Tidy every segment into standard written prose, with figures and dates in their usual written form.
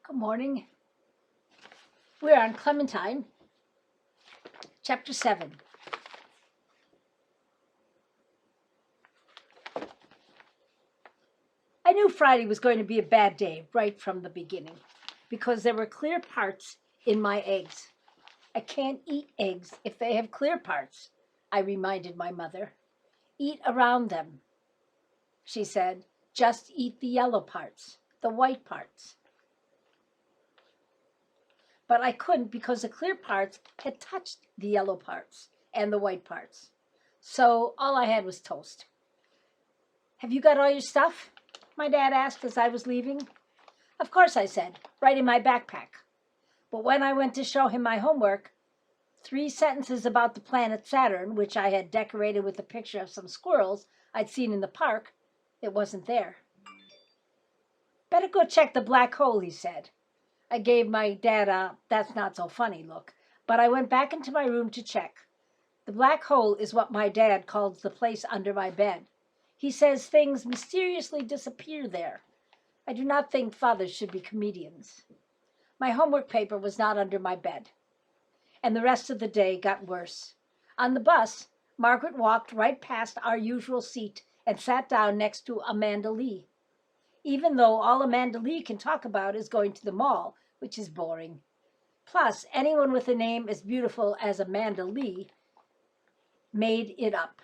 Good morning. We're on Clementine, chapter 7. I knew Friday was going to be a bad day right from the beginning because there were clear parts in my eggs. I can't eat eggs if they have clear parts, I reminded my mother. Eat around them, she said. Just eat the yellow parts, the white parts. But I couldn't because the clear parts had touched the yellow parts and the white parts. So all I had was toast. Have you got all your stuff? My dad asked as I was leaving. Of course, I said, right in my backpack. But when I went to show him my homework, 3 sentences about the planet Saturn, which I had decorated with a picture of some squirrels I'd seen in the park, it wasn't there. Better go check the black hole, he said. I gave my dad a that's not so funny look, but I went back into my room to check. The black hole is what my dad calls the place under my bed. He says things mysteriously disappear there. I do not think fathers should be comedians. My homework paper was not under my bed. And the rest of the day got worse. On the bus, Margaret walked right past our usual seat and sat down next to Amanda Lee. Even though all Amanda Lee can talk about is going to the mall, which is boring. Plus, anyone with a name as beautiful as Amanda Lee made it up.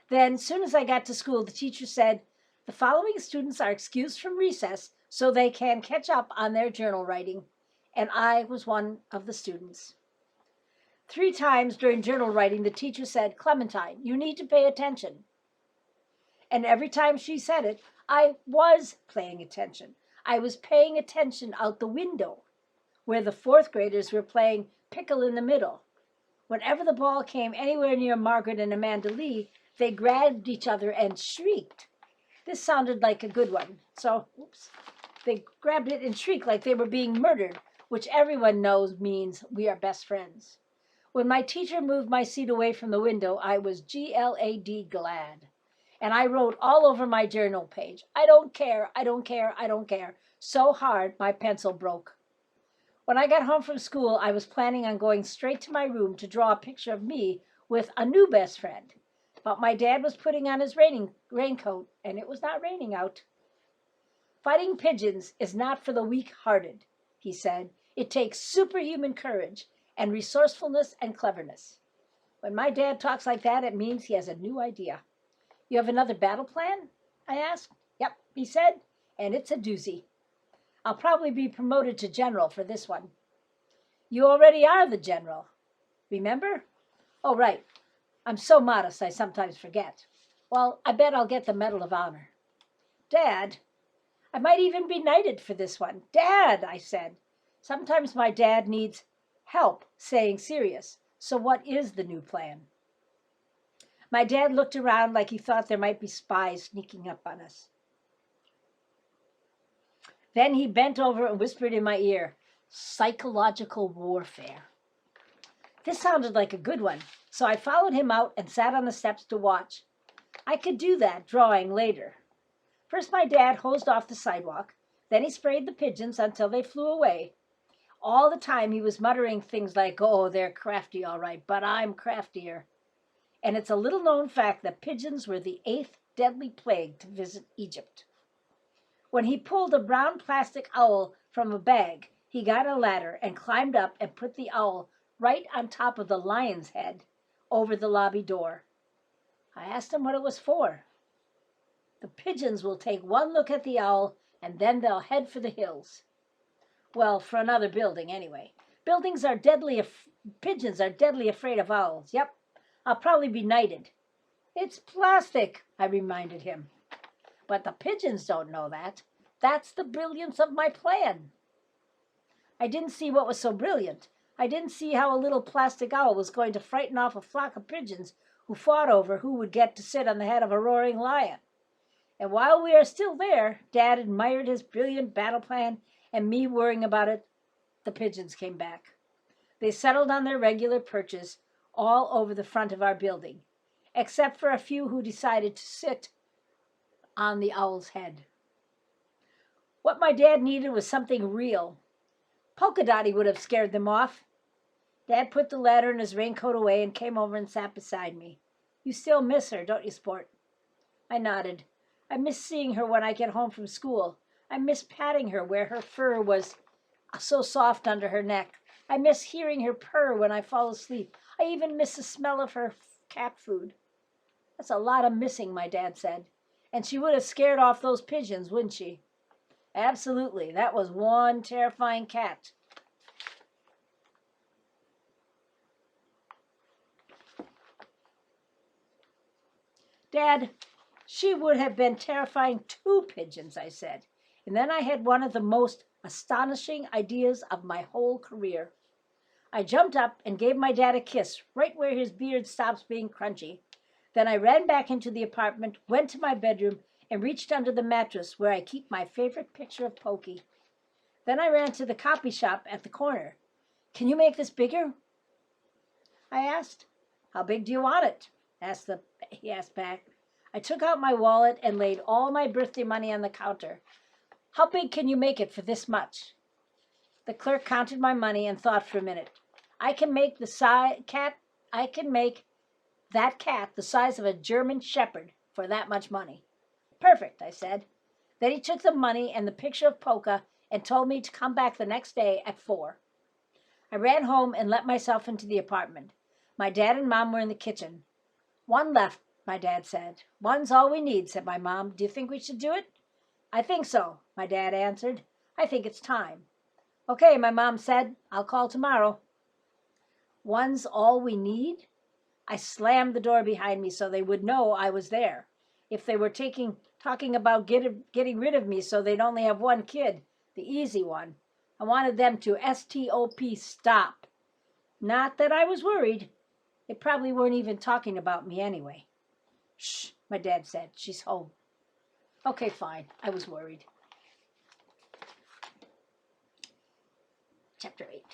Then, soon as I got to school, the teacher said, the following students are excused from recess so they can catch up on their journal writing. And I was one of the students. 3 times during journal writing, the teacher said, Clementine, you need to pay attention. And every time she said it, I was paying attention. I was paying attention out the window, where the 4th graders were playing pickle in the middle. Whenever the ball came anywhere near Margaret and Amanda Lee, they grabbed each other and shrieked. This sounded like a good one. So, they grabbed it and shrieked like they were being murdered, which everyone knows means we are best friends. When my teacher moved my seat away from the window, I was glad. And I wrote all over my journal page, I don't care, I don't care, I don't care, so hard my pencil broke. When I got home from school, I was planning on going straight to my room to draw a picture of me with a new best friend. But my dad was putting on his raincoat, and it was not raining out. Fighting pigeons is not for the weak-hearted, he said. It takes superhuman courage and resourcefulness and cleverness. When my dad talks like that, it means he has a new idea. You have another battle plan? I asked. Yep, he said, and it's a doozy. I'll probably be promoted to general for this one. You already are the general. Remember? Oh, right. I'm so modest I sometimes forget. Well, I bet I'll get the Medal of Honor. Dad, I might even be knighted for this one. Dad, I said. Sometimes my dad needs help saying serious. So what is the new plan? My dad looked around like he thought there might be spies sneaking up on us. Then he bent over and whispered in my ear, psychological warfare. This sounded like a good one, so I followed him out and sat on the steps to watch. I could do that drawing later. First my dad hosed off the sidewalk, then he sprayed the pigeons until they flew away. All the time he was muttering things like, oh, they're crafty all right, but I'm craftier. And it's a little-known fact that pigeons were the 8th deadly plague to visit Egypt. When he pulled a brown plastic owl from a bag, he got a ladder and climbed up and put the owl right on top of the lion's head over the lobby door. I asked him what it was for. The pigeons will take one look at the owl, and then they'll head for the hills. Well, for another building, anyway. Pigeons are deadly afraid of owls. Yep. I'll probably be knighted. It's plastic, I reminded him. But the pigeons don't know that. That's the brilliance of my plan. I didn't see what was so brilliant. I didn't see how a little plastic owl was going to frighten off a flock of pigeons who fought over who would get to sit on the head of a roaring lion. And while we are still there, Dad admired his brilliant battle plan, and me worrying about it, the pigeons came back. They settled on their regular perches all over the front of our building, except for a few who decided to sit on the owl's head. What my dad needed was something real. Polka dotty would have scared them off. Dad put the letter and his raincoat away and came over and sat beside me. You still miss her, don't you, Sport? I nodded. I miss seeing her when I get home from school. I miss patting her where her fur was so soft under her neck. I miss hearing her purr when I fall asleep. I even miss the smell of her cat food. That's a lot of missing, my dad said. And she would have scared off those pigeons, wouldn't she? Absolutely. That was one terrifying cat. Dad, she would have been terrifying two pigeons, I said. And then I had one of the most astonishing ideas of my whole career. I jumped up and gave my dad a kiss right where his beard stops being crunchy. Then I ran back into the apartment, went to my bedroom, and reached under the mattress where I keep my favorite picture of Pokey. Then I ran to the copy shop at the corner. Can you make this bigger? I asked. How big do you want it? He asked back. I took out my wallet and laid all my birthday money on the counter. How big can you make it for this much? The clerk counted my money and thought for a minute. I can make that cat the size of a German shepherd for that much money. Perfect, I said. Then he took the money and the picture of Polka and told me to come back the next day at 4. I ran home and let myself into the apartment. My dad and Mom were in the kitchen. One left, my dad said. One's all we need, said my mom. Do you think we should do it? I think so, my dad answered. I think it's time. Okay, my mom said. I'll call tomorrow. One's all we need? I slammed the door behind me so they would know I was there. If they were talking about getting rid of me so they'd only have one kid, the easy one, I wanted them to stop. Not that I was worried. They probably weren't even talking about me anyway. Shh, my dad said. She's home. Okay, fine. I was worried. Chapter 8.